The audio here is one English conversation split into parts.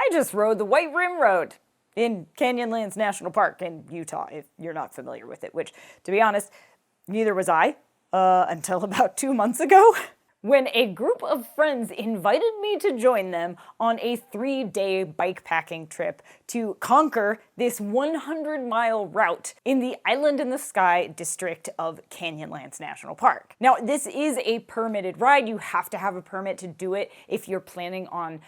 I just rode the White Rim Road in Canyonlands National Park in Utah, if you're not familiar with it, which, to be honest, neither was I until about 2 months ago, when a group of friends invited me to join them on a 3-day bikepacking trip to conquer this 100-mile route in the Island in the Sky district of Canyonlands National Park. Now, this is a permitted ride. You have to have a permit to do it if you're planning on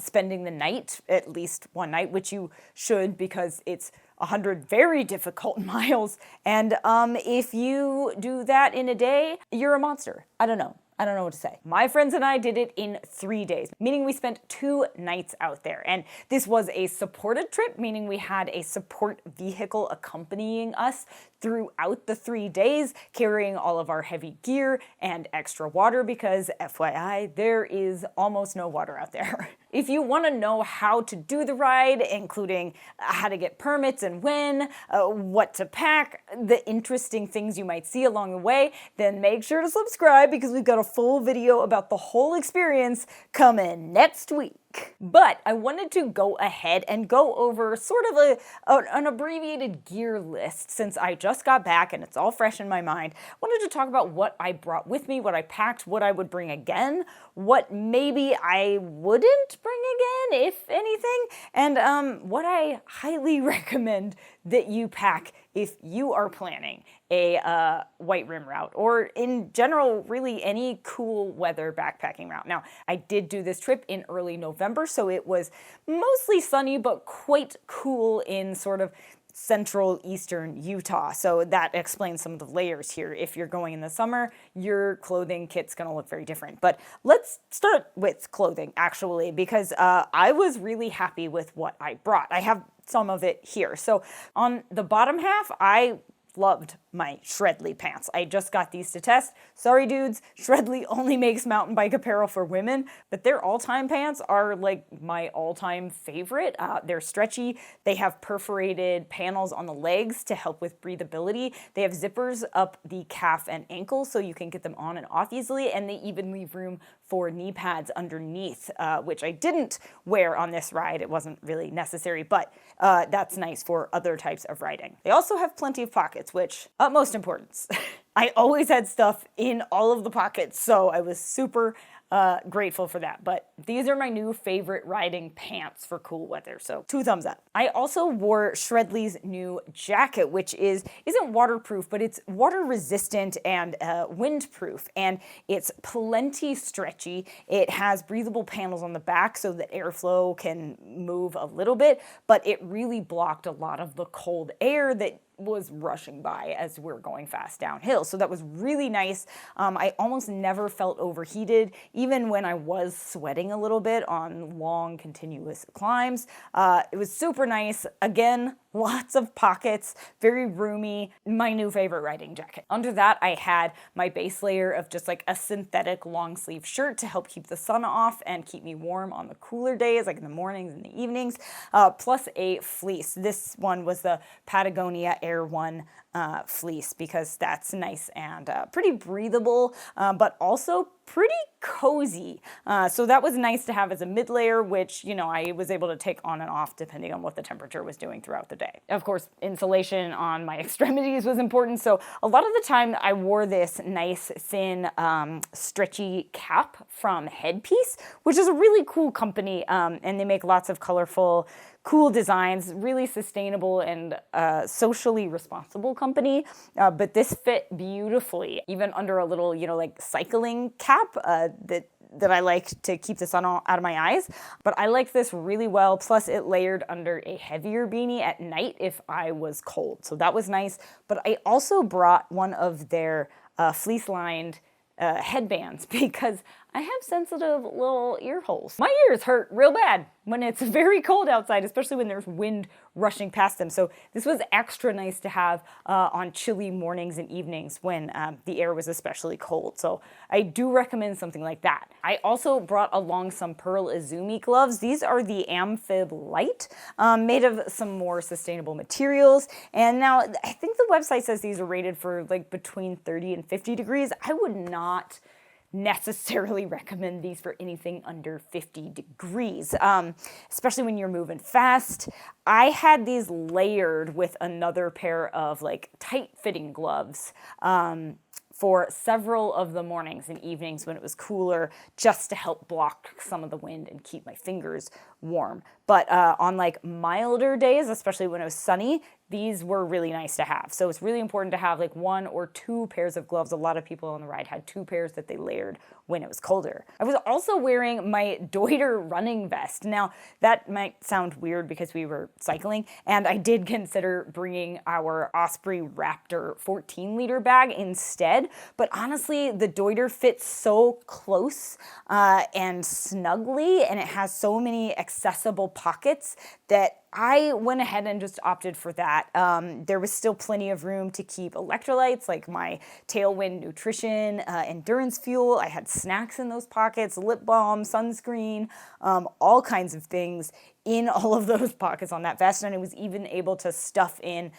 spending the night, at least one night, which you should because it's 100 very difficult miles. And if you do that in a day, you're a monster. I don't know what to say. My friends and I did it in 3 days, meaning we spent 2 nights out there. And this was a supported trip, meaning we had a support vehicle accompanying us throughout the 3 days, carrying all of our heavy gear and extra water because, FYI, there is almost no water out there. If you want to know how to do the ride, including how to get permits and when, what to pack, the interesting things you might see along the way, then make sure to subscribe because we've got a full video about the whole experience coming next week. But I wanted to go ahead and go over sort of an abbreviated gear list since I just got back and it's all fresh in my mind. I wanted to talk about what I brought with me, what I packed, what I would bring again, what maybe I wouldn't bring again, if anything, and what I highly recommend that you pack if you are planning a White Rim route, or in general, really any cool weather backpacking route. Now, I did do this trip in early November, so it was mostly sunny, but quite cool in sort of central eastern Utah. So that explains some of the layers here. If you're going in the summer, your clothing kit's gonna look very different. But let's start with clothing, actually, because I was really happy with what I brought. I have some of it here. So on the bottom half, I loved my Shredly pants. I just got these to test. Sorry dudes, Shredly only makes mountain bike apparel for women, but their all-time pants are like my all-time favorite. They're stretchy. They have perforated panels on the legs to help with breathability. They have zippers up the calf and ankle so you can get them on and off easily, and they even leave room for knee pads underneath, which I didn't wear on this ride. It wasn't really necessary, but that's nice for other types of riding. They also have plenty of pockets, which utmost importance. I always had stuff in all of the pockets, so I was super grateful for that. But these are my new favorite riding pants for cool weather, so 2 thumbs up. I also wore Shredly's new jacket, which isn't waterproof, but it's water resistant and windproof, and it's plenty stretchy. It has breathable panels on the back so that airflow can move a little bit, but it really blocked a lot of the cold air that was rushing by as we're going fast downhill. So that was really nice. I almost never felt overheated, even when I was sweating a little bit on long, continuous climbs. It was super nice. Again, lots of pockets, very roomy, my new favorite riding jacket. Under that, I had my base layer of just like a synthetic long sleeve shirt to help keep the sun off and keep me warm on the cooler days, like in the mornings and the evenings, plus a fleece. This one was the Patagonia Air One fleece because that's nice and pretty breathable, but also pretty cozy. So that was nice to have as a mid layer, which, you know, I was able to take on and off depending on what the temperature was doing throughout the day. Of course, insulation on my extremities was important. So a lot of the time I wore this nice thin stretchy cap from Headpiece, which is a really cool company. And they make lots of colorful, cool designs, really sustainable and socially responsible company. But this fit beautifully, even under a little, you know, like cycling cap that I like to keep the sun out of my eyes. But I liked this really well. Plus it layered under a heavier beanie at night if I was cold. So that was nice. But I also brought one of their fleece-lined headbands because I have sensitive little ear holes. My ears hurt real bad when it's very cold outside, especially when there's wind rushing past them. So this was extra nice to have on chilly mornings and evenings when the air was especially cold. So I do recommend something like that. I also brought along some Pearl Izumi gloves. These are the Amphib Light, made of some more sustainable materials. And now I think the website says these are rated for like between 30 and 50 degrees. I would not necessarily recommend these for anything under 50 degrees, especially when you're moving fast. I had these layered with another pair of like tight-fitting gloves for several of the mornings and evenings when it was cooler, just to help block some of the wind and keep my fingers warm. But on like milder days, especially when it was sunny, these were really nice to have. So it's really important to have like 1 or 2 pairs of gloves. A lot of people on the ride had 2 pairs that they layered when it was colder. I was also wearing my Deuter running vest. Now, that might sound weird because we were cycling, and I did consider bringing our Osprey Raptor 14-liter bag instead, but honestly, the Deuter fits so close and snugly, and it has so many accessible pockets that I went ahead and just opted for that. There was still plenty of room to keep electrolytes like my Tailwind Nutrition, endurance fuel. I had snacks in those pockets, lip balm, sunscreen, all kinds of things in all of those pockets on that vest. And I was even able to stuff in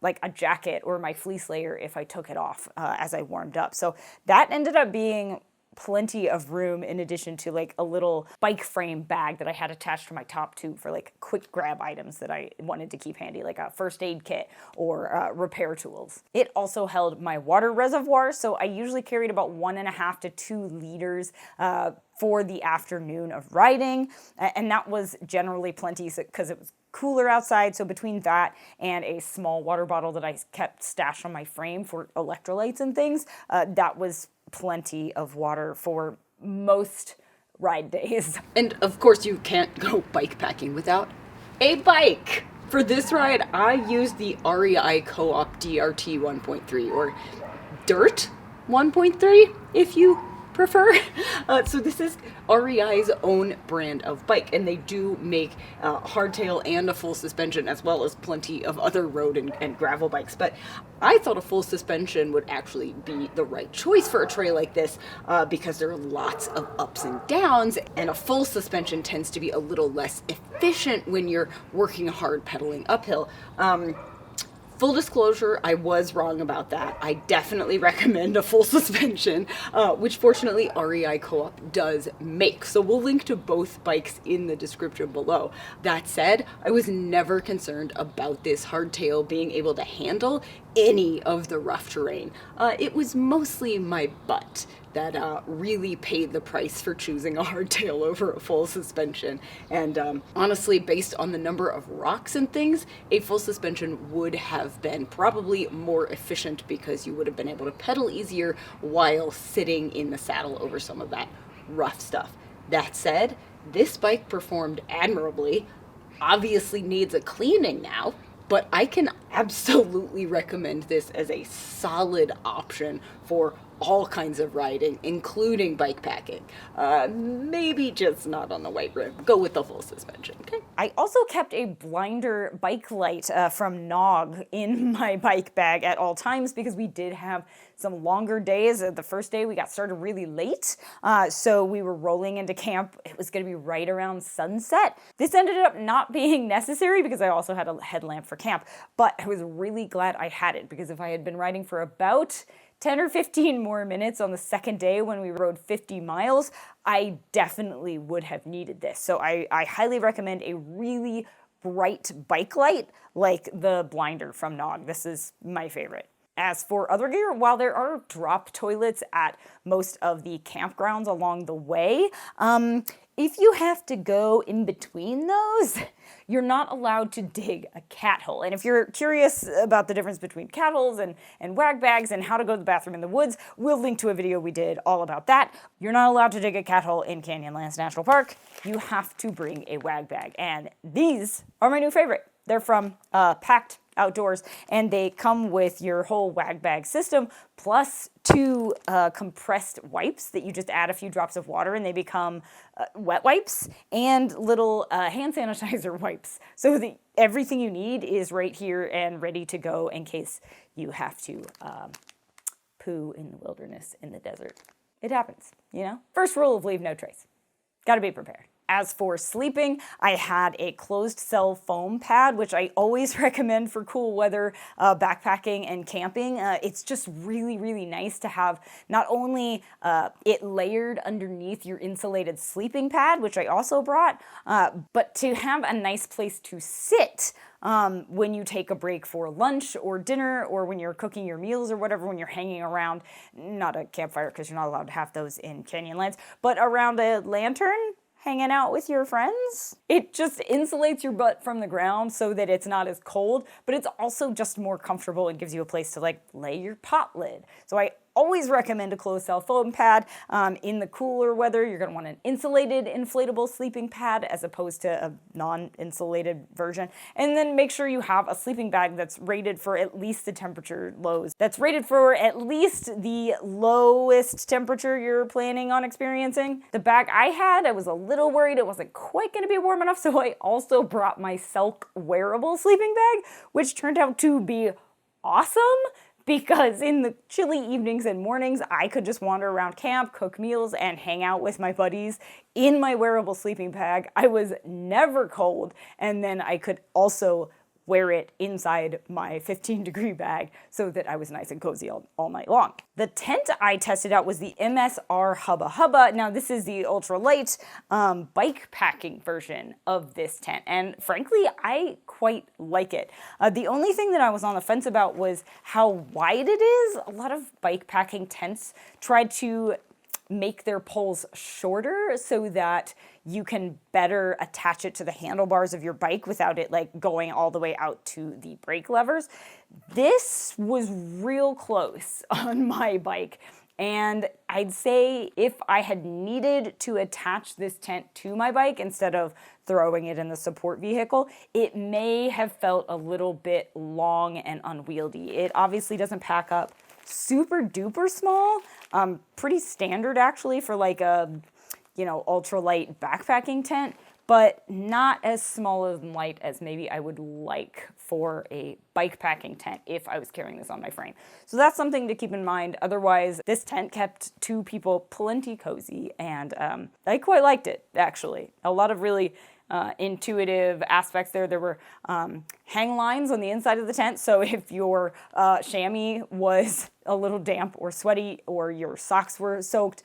like a jacket or my fleece layer if I took it off as I warmed up. So that ended up being plenty of room, in addition to like a little bike frame bag that I had attached to my top tube for like quick grab items that I wanted to keep handy, like a first aid kit or repair tools. It also held my water reservoir, so I usually carried about 1.5 to 2 liters for the afternoon of riding, and that was generally plenty because it was cooler outside. So between that and a small water bottle that I kept stashed on my frame for electrolytes and things, that was plenty of water for most ride days. And of course you can't go bike packing without a bike. For this ride, I used the REI Co-op DRT 1.3, or DIRT 1.3 if you prefer. So this is REI's own brand of bike, and they do make hardtail and a full suspension, as well as plenty of other road and gravel bikes. But I thought a full suspension would actually be the right choice for a trail like this because there are lots of ups and downs, and a full suspension tends to be a little less efficient when you're working hard pedaling uphill. Full disclosure, I was wrong about that. I definitely recommend a full suspension, which fortunately REI Co-op does make. So we'll link to both bikes in the description below. That said, I was never concerned about this hardtail being able to handle any of the rough terrain. It was mostly my butt that really paid the price for choosing a hardtail over a full suspension. And honestly, based on the number of rocks and things, a full suspension would have been probably more efficient because you would have been able to pedal easier while sitting in the saddle over some of that rough stuff. That said, this bike performed admirably, obviously needs a cleaning now, but I can absolutely recommend this as a solid option for all kinds of riding, including bike packing. Maybe just not on the white rim. Go with the full suspension, okay? I also kept a blinder bike light from Nog in my bike bag at all times because we did have some longer days. The first day we got started really late, so we were rolling into camp. It was going to be right around sunset. This ended up not being necessary because I also had a headlamp for camp, but I was really glad I had it because if I had been riding for about 10 or 15 more minutes on the second day when we rode 50 miles, I definitely would have needed this. So I highly recommend a really bright bike light like the blinder from Nog. This is my favorite. As for other gear, while there are drop toilets at most of the campgrounds along the way, if you have to go in between those, you're not allowed to dig a cat hole. And if you're curious about the difference between cat holes and wag bags and how to go to the bathroom in the woods, we'll link to a video we did all about that. You're not allowed to dig a cat hole in Canyonlands National Park. You have to bring a wag bag. And these are my new favorite. They're from Packed Outdoors, and they come with your whole wag bag system, plus 2 compressed wipes that you just add a few drops of water and they become wet wipes, and little hand sanitizer wipes. So everything you need is right here and ready to go in case you have to poo in the wilderness in the desert. It happens, you know? First rule of leave no trace. Gotta be prepared. As for sleeping, I had a closed cell foam pad, which I always recommend for cool weather backpacking and camping. It's just really, really nice to have not only it layered underneath your insulated sleeping pad, which I also brought, but to have a nice place to sit when you take a break for lunch or dinner, or when you're cooking your meals or whatever, when you're hanging around, not a campfire because you're not allowed to have those in Canyonlands, but around a lantern, hanging out with your friends. It just insulates your butt from the ground so that it's not as cold, but it's also just more comfortable and gives you a place to like lay your pot lid. So I always recommend a closed cell foam pad. In the cooler weather, you're gonna want an insulated inflatable sleeping pad as opposed to a non-insulated version. And then make sure you have a sleeping bag that's rated for at least the temperature lows. That's rated for at least the lowest temperature you're planning on experiencing. The bag I had, I was a little worried it wasn't quite gonna be warm enough, so I also brought my Selk wearable sleeping bag, which turned out to be awesome, because in the chilly evenings and mornings, I could just wander around camp, cook meals, and hang out with my buddies in my wearable sleeping bag. I was never cold, and then I could also wear it inside my 15-degree bag so that I was nice and cozy all night long. The tent I tested out was the MSR Hubba Hubba. Now, this is the ultralight bike packing version of this tent, and frankly, I quite like it. The only thing that I was on the fence about was how wide it is. A lot of bike packing tents try to make their poles shorter so that you can better attach it to the handlebars of your bike without it like going all the way out to the brake levers. This was real close on my bike. And I'd say if I had needed to attach this tent to my bike instead of throwing it in the support vehicle, it may have felt a little bit long and unwieldy. It obviously doesn't pack up super duper small, pretty standard actually for like a, ultralight backpacking tent, but not as small and light as maybe I would like for a bikepacking tent if I was carrying this on my frame. So that's something to keep in mind. Otherwise, this tent kept two people plenty cozy, and I quite liked it, actually. A lot of really intuitive aspects there. There were hang lines on the inside of the tent, so if your chamois was a little damp or sweaty or your socks were soaked,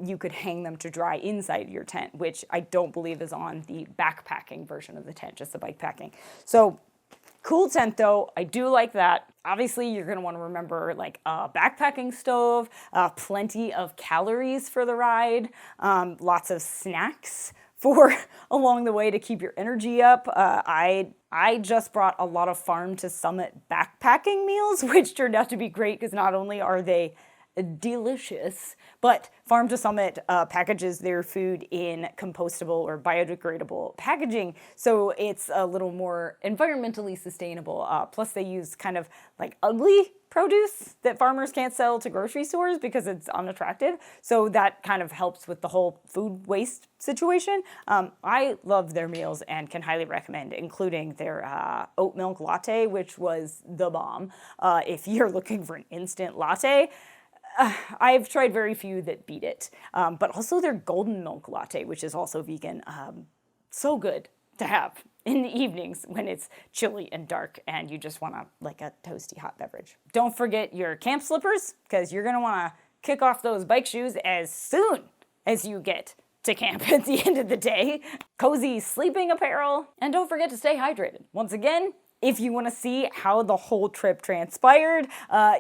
you could hang them to dry inside your tent, which I don't believe is on the backpacking version of the tent, just the bikepacking. So cool tent though, I do like that. Obviously, you're gonna wanna remember like a backpacking stove, plenty of calories for the ride, lots of snacks for along the way to keep your energy up. I just brought a lot of Farm to Summit backpacking meals, which turned out to be great because not only are they delicious, but Farm to Summit packages their food in compostable or biodegradable packaging, so it's a little more environmentally sustainable. Plus they use kind of like ugly produce that farmers can't sell to grocery stores because it's unattractive, so that kind of helps with the whole food waste situation. I love their meals and can highly recommend, including their oat milk latte, which was the bomb. If you're looking for an instant latte, I've tried very few that beat it, but also their golden milk latte, which is also vegan. So good to have in the evenings when it's chilly and dark and you just want like a toasty hot beverage. Don't forget your camp slippers, because you're gonna wanna kick off those bike shoes as soon as you get to camp at the end of the day. Cozy sleeping apparel, and don't forget to stay hydrated. Once again, if you want to see how the whole trip transpired,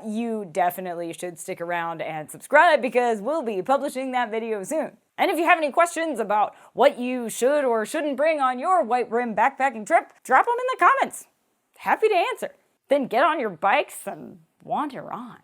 you definitely should stick around and subscribe, because we'll be publishing that video soon. And if you have any questions about what you should or shouldn't bring on your white rim backpacking trip, drop them in the comments. Happy to answer. Then get on your bikes and wander on.